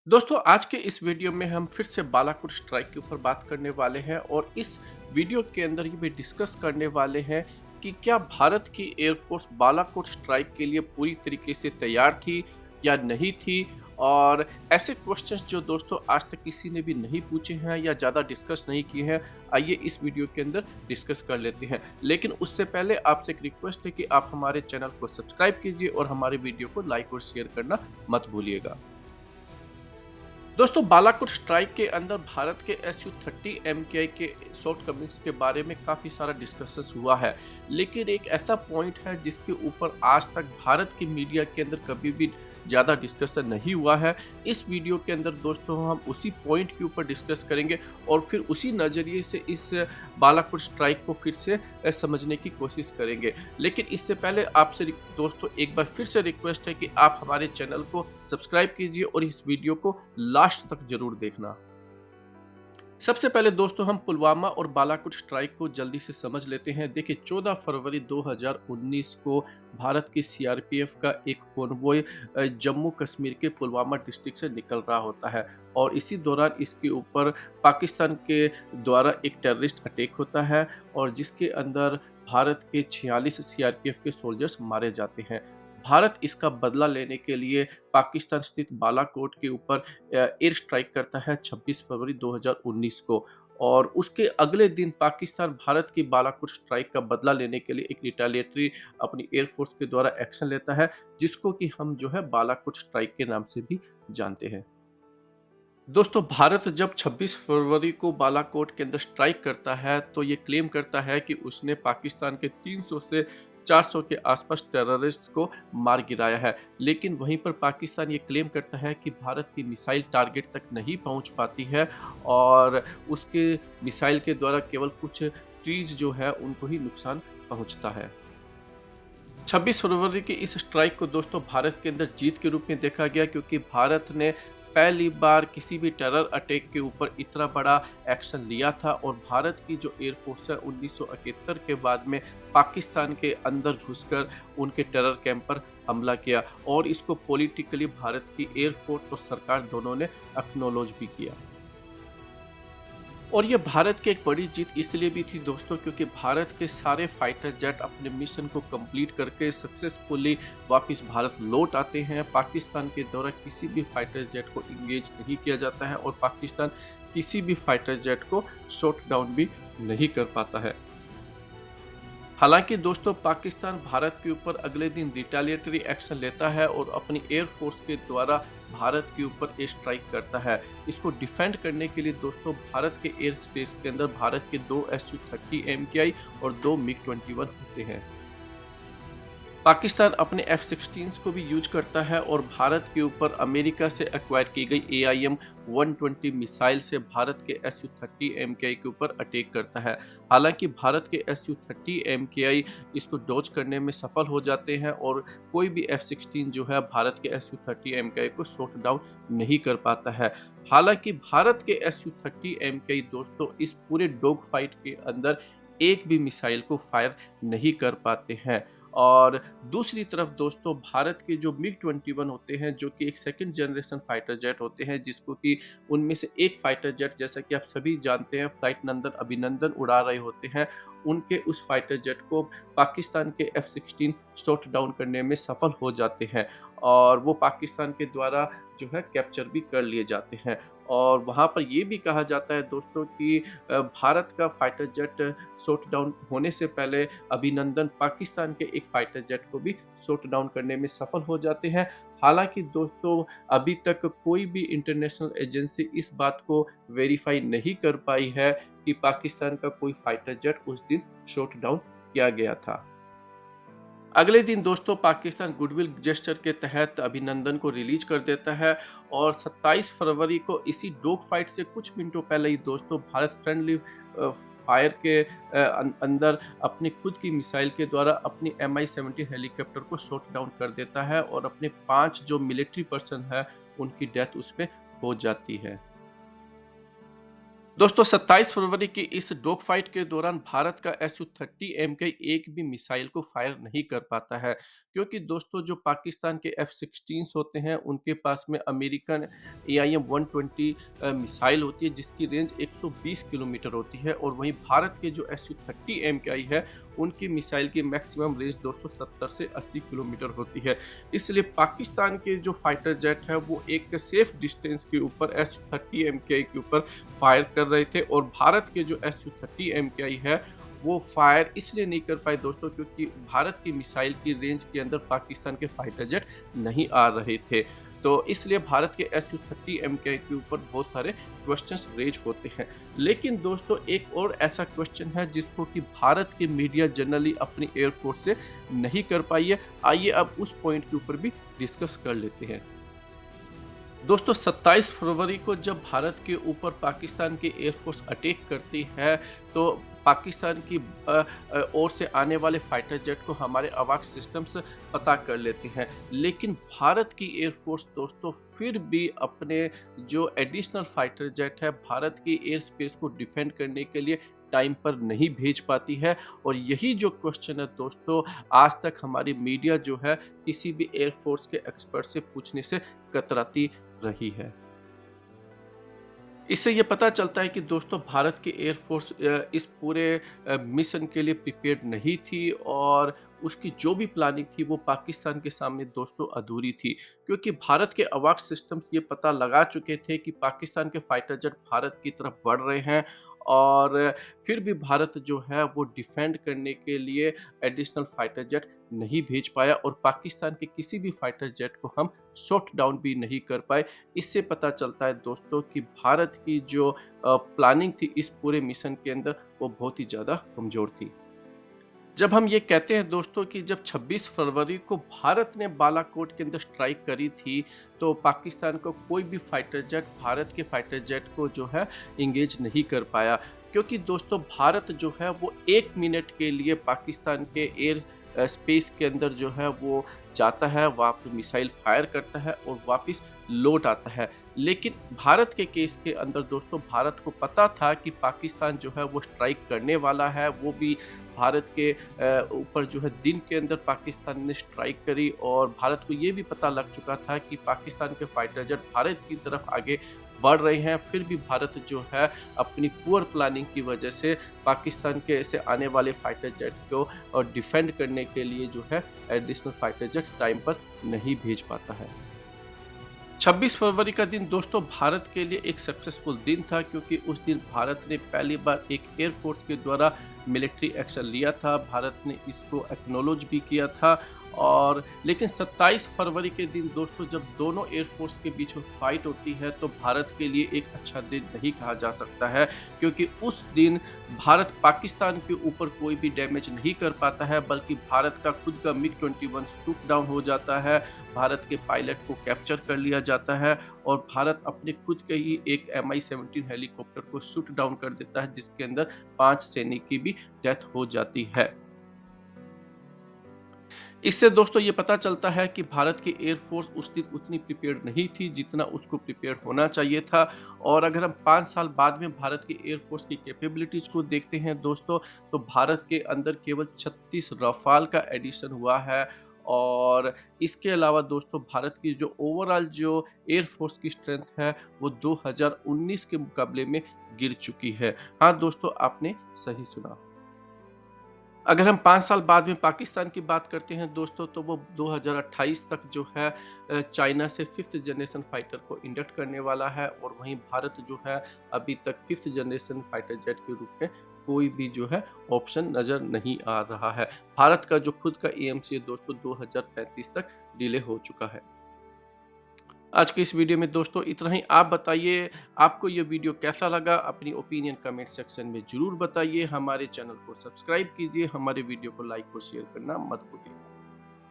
दोस्तों आज के इस वीडियो में हम फिर से बालाकोट स्ट्राइक के ऊपर बात करने वाले हैं और इस वीडियो के अंदर ये भी डिस्कस करने वाले हैं कि क्या भारत की एयरफोर्स बालाकोट स्ट्राइक के लिए पूरी तरीके से तैयार थी या नहीं थी। और ऐसे क्वेश्चंस जो दोस्तों आज तक किसी ने भी नहीं पूछे हैं या ज़्यादा डिस्कस नहीं किए हैं, आइए इस वीडियो के अंदर डिस्कस कर लेते हैं। लेकिन उससे पहले आपसे एक रिक्वेस्ट है कि आप हमारे चैनल को सब्सक्राइब कीजिए और हमारे वीडियो को लाइक और शेयर करना मत भूलिएगा। दोस्तों बालाकोट स्ट्राइक के अंदर भारत के Su-30 MKI के शॉर्टकमिंग्स के बारे में काफ़ी सारा डिस्कशंस हुआ है। लेकिन एक ऐसा पॉइंट है जिसके ऊपर आज तक भारत की मीडिया के अंदर कभी भी ज़्यादा डिस्कशन नहीं हुआ है। इस वीडियो के अंदर दोस्तों हम उसी पॉइंट के ऊपर डिस्कस करेंगे और फिर उसी नज़रिए से इस बालाकोट स्ट्राइक को फिर से समझने की कोशिश करेंगे। लेकिन इससे पहले आपसे दोस्तों एक बार फिर से रिक्वेस्ट है कि आप हमारे चैनल को सब्सक्राइब कीजिए और इस वीडियो को लास्ट तक जरूर देखना। सबसे पहले दोस्तों हम पुलवामा और बालाकोट स्ट्राइक को जल्दी से समझ लेते हैं। देखिए 14 फरवरी 2019 को भारत की सीआरपीएफ का एक कॉन्वॉय जम्मू कश्मीर के पुलवामा डिस्ट्रिक्ट से निकल रहा होता है और इसी दौरान इसके ऊपर पाकिस्तान के द्वारा एक टेररिस्ट अटैक होता है और जिसके अंदर भारत के 46 सीआरपीएफ के सोल्जर्स मारे जाते हैं। भारत इसका बदला लेने के लिए पाकिस्तान स्थित बालाकोट के ऊपर एयर स्ट्राइक करता है 26 फरवरी 2019 को। और उसके अगले दिन पाकिस्तान भारत की बालाकोट स्ट्राइक का बदला लेने के लिए एक रिटेलिएटरी अपनी एयरफोर्स के द्वारा एक्शन लेता है, जिसको कि हम जो है बालाकोट स्ट्राइक के नाम से भी जानते हैं। दोस्तों भारत जब 26 फरवरी को बालाकोट के अंदर स्ट्राइक करता है तो ये क्लेम करता है कि उसने पाकिस्तान के 300 से 400 के आसपास टेररिस्ट को मार गिराया है। लेकिन वहीं पर पाकिस्तान ये क्लेम करता है कि भारत की मिसाइल टारगेट तक नहीं पहुंच पाती है और उसके मिसाइल के द्वारा केवल कुछ ट्रीज जो है उनको ही नुकसान पहुंचता है। 26 फरवरी की इस स्ट्राइक को दोस्तों भारत के अंदर जीत के रूप में देखा गया, क्योंकि भारत ने पहली बार किसी भी टेरर अटैक के ऊपर इतना बड़ा एक्शन लिया था और भारत की जो एयरफोर्स है 1971 के बाद में पाकिस्तान के अंदर घुसकर उनके टेरर कैंप पर हमला किया और इसको पॉलिटिकली भारत की एयरफोर्स और सरकार दोनों ने एक्नॉलेज भी किया। और ये भारत की एक बड़ी जीत इसलिए भी थी दोस्तों, क्योंकि भारत के सारे फाइटर जेट अपने मिशन को कंप्लीट करके सक्सेसफुली वापस भारत लौट आते हैं। पाकिस्तान के द्वारा किसी भी फाइटर जेट को इंगेज नहीं किया जाता है और पाकिस्तान किसी भी फाइटर जेट को शॉट डाउन भी नहीं कर पाता है। हालांकि दोस्तों पाकिस्तान भारत के ऊपर अगले दिन रिटेलिएटरी एक्शन लेता है और अपनी एयरफोर्स के द्वारा भारत के ऊपर एयर स्ट्राइक करता है। इसको डिफेंड करने के लिए दोस्तों भारत के एयर स्पेस के अंदर भारत के 2 Su-30 MKI और 2 MiG-21 होते हैं। पाकिस्तान अपने F-16 को भी यूज करता है और भारत के ऊपर अमेरिका से एक्वायर की गई AIM-120 मिसाइल से भारत के Su-30 MKI के ऊपर अटैक करता है। हालांकि भारत के Su-30 MKI इसको डॉज करने में सफल हो जाते हैं और कोई भी F-16 जो है भारत के Su-30 MKI को शॉट डाउन नहीं कर पाता है। हालांकि भारत के Su-30 MKI दोस्तों इस पूरे डॉग फाइट के अंदर एक भी मिसाइल को फायर नहीं कर पाते हैं। और दूसरी तरफ दोस्तों भारत के जो मिग-21 होते हैं, जो कि एक सेकंड जनरेशन फाइटर जेट होते हैं, जिसको कि उनमें से एक फाइटर जेट जैसा कि आप सभी जानते हैं फ्लाइट नंदन अभिनंदन उड़ा रहे होते हैं, उनके उस फाइटर जेट को पाकिस्तान के F-16 शॉट डाउन करने में सफल हो जाते हैं और वो पाकिस्तान के द्वारा जो है कैप्चर भी कर लिए जाते हैं। और वहाँ पर ये भी कहा जाता है दोस्तों कि भारत का फाइटर जेट शॉट डाउन होने से पहले अभिनंदन पाकिस्तान के एक फाइटर जेट को भी शॉट डाउन करने में सफल हो जाते हैं। हालांकि दोस्तों अभी तक कोई भी इंटरनेशनल एजेंसी इस बात को वेरीफाई नहीं कर पाई है कि पाकिस्तान का कोई फाइटर जेट उस दिन शॉट डाउन किया गया था। अगले दिन दोस्तों पाकिस्तान गुडविल जेस्चर के तहत अभिनंदन को रिलीज कर देता है और 27 फरवरी को इसी डॉग फाइट से कुछ मिनटों पहले ही दोस्तों भारत फ्रेंडली फायर के अंदर अपनी खुद की मिसाइल के द्वारा अपनी Mi-17 हेलीकॉप्टर को शॉट डाउन कर देता है और अपने 5 जो मिलिट्री पर्सन है उनकी डेथ उसमें हो जाती है। दोस्तों 27 फरवरी की इस डॉग फाइट के दौरान भारत का Su-30M का एक भी मिसाइल को फायर नहीं कर पाता है, क्योंकि दोस्तों जो पाकिस्तान के F-16 होते हैं उनके पास में अमेरिकन AIM-120 मिसाइल होती है जिसकी रेंज 120 किलोमीटर होती है, और वहीं भारत के जो Su-30M है उनकी मिसाइल की मैक्सिमम रेंज दोस्तों 70 से 80 किलोमीटर होती है। इसलिए पाकिस्तान के जो फाइटर जेट है वो एक सेफ डिस्टेंस के ऊपर Su-30M के ऊपर फायर कर रहे थे, और भारत के जो Su-30 है वो फायर इसलिए नहीं कर पाए दोस्तों क्योंकि भारत की मिसाइल की रेंज के अंदर पाकिस्तान के फाइटर जेट नहीं आ रहे थे। तो इसलिए भारत के Su-30 के ऊपर बहुत सारे क्वेश्चंस रेज होते हैं। लेकिन दोस्तों एक और ऐसा क्वेश्चन है जिसको कि भारत के मीडिया जनरली अपनी एयरफोर्स से नहीं कर पाई है। आइए अब उस पॉइंट के ऊपर भी डिस्कस कर लेते हैं। दोस्तों 27 फरवरी को जब भारत के ऊपर पाकिस्तान की एयरफोर्स अटैक करती है तो पाकिस्तान की ओर से आने वाले फाइटर जेट को हमारे अवाक सिस्टम्स पता कर लेते हैं, लेकिन भारत की एयरफोर्स दोस्तों फिर भी अपने जो एडिशनल फाइटर जेट है भारत की एयर स्पेस को डिफेंड करने के लिए टाइम पर नहीं भेज पाती है। और यही जो क्वेश्चन है दोस्तों आज तक हमारी मीडिया जो है किसी भी एयरफोर्स के एक्सपर्ट से पूछने से कतराती रही है। इससे ये पता चलता है कि दोस्तों भारत की एयरफोर्स इस पूरे मिशन के लिए प्रिपेयर्ड नहीं थी, और उसकी जो भी प्लानिंग थी वो पाकिस्तान के सामने दोस्तों अधूरी थी, क्योंकि भारत के अवाक सिस्टम्स ये पता लगा चुके थे कि पाकिस्तान के फाइटर जेट भारत की तरफ बढ़ रहे हैं, और फिर भी भारत जो है वो डिफेंड करने के लिए एडिशनल फाइटर जेट नहीं भेज पाया, और पाकिस्तान के किसी भी फाइटर जेट को हम शॉट डाउन भी नहीं कर पाए। इससे पता चलता है दोस्तों कि भारत की जो प्लानिंग थी इस पूरे मिशन के अंदर वो बहुत ही ज़्यादा कमज़ोर थी। जब हम ये कहते हैं दोस्तों कि जब 26 फरवरी को भारत ने बालाकोट के अंदर स्ट्राइक करी थी, तो पाकिस्तान को कोई भी फाइटर जेट भारत के फाइटर जेट को जो है इंगेज नहीं कर पाया, क्योंकि दोस्तों भारत जो है वो 1 मिनट के लिए पाकिस्तान के एयर स्पेस के अंदर जो है वो जाता है, वहाँ पे मिसाइल फायर करता है और वापस लौट आता है। लेकिन भारत के केस के अंदर दोस्तों भारत को पता था कि पाकिस्तान जो है वो स्ट्राइक करने वाला है, वो भी भारत के ऊपर जो है दिन के अंदर पाकिस्तान ने स्ट्राइक करी, और भारत को ये भी पता लग चुका था कि पाकिस्तान के फाइटर जेट भारत की तरफ आगे बढ़ रहे हैं। फिर भी भारत जो है अपनी पुअर प्लानिंग की वजह से पाकिस्तान के ऐसे आने वाले फाइटर जेट को डिफेंड करने के लिए जो है एडिशनल फाइटर जेट टाइम पर नहीं भेज पाता है। 26 फरवरी का दिन दोस्तों भारत के लिए एक सक्सेसफुल दिन था, क्योंकि उस दिन भारत ने पहली बार एक एयरफोर्स के द्वारा मिलिट्री एक्शन लिया था। भारत ने इसको एक्नॉलेज भी किया था, और लेकिन 27 फरवरी के दिन दोस्तों जब दोनों एयरफोर्स के बीच में फाइट होती है तो भारत के लिए एक अच्छा दिन नहीं कहा जा सकता है, क्योंकि उस दिन भारत पाकिस्तान के ऊपर कोई भी डैमेज नहीं कर पाता है, बल्कि भारत का खुद का MiG-21 शूट डाउन हो जाता है, भारत के पायलट को कैप्चर कर लिया जाता है, और भारत अपने खुद के ही एक Mi-17 हेलीकॉप्टर को शूट डाउन कर देता है, जिसके अंदर 5 सैनिक की भी डेथ हो जाती है। इससे दोस्तों ये पता चलता है कि भारत की एयरफोर्स उस दिन उतनी प्रिपेयर्ड नहीं थी जितना उसको प्रिपेयर्ड होना चाहिए था। और अगर हम 5 साल बाद में भारत की एयरफोर्स की कैपेबिलिटीज को देखते हैं दोस्तों, तो भारत के अंदर केवल 36 रफाल का एडिशन हुआ है, और इसके अलावा दोस्तों भारत की जो ओवरऑल जो एयरफोर्स की स्ट्रेंथ है वो 2019 के मुकाबले में गिर चुकी है। हाँ दोस्तों, आपने सही सुना। अगर हम 5 साल बाद में पाकिस्तान की बात करते हैं दोस्तों, तो वो 2028 तक जो है चाइना से 5th जनरेशन फाइटर को इंडक्ट करने वाला है, और वहीं भारत जो है अभी तक 5th जनरेशन फाइटर जेट के रूप में कोई भी जो है ऑप्शन नज़र नहीं आ रहा है। भारत का जो खुद का एएमसी है दोस्तों 2035 तक डिले हो चुका है। आज के इस वीडियो में दोस्तों इतना ही। आप बताइए आपको ये वीडियो कैसा लगा, अपनी ओपिनियन कमेंट सेक्शन में ज़रूर बताइए। हमारे चैनल को सब्सक्राइब कीजिए, हमारे वीडियो को लाइक और शेयर करना मत भूलिए।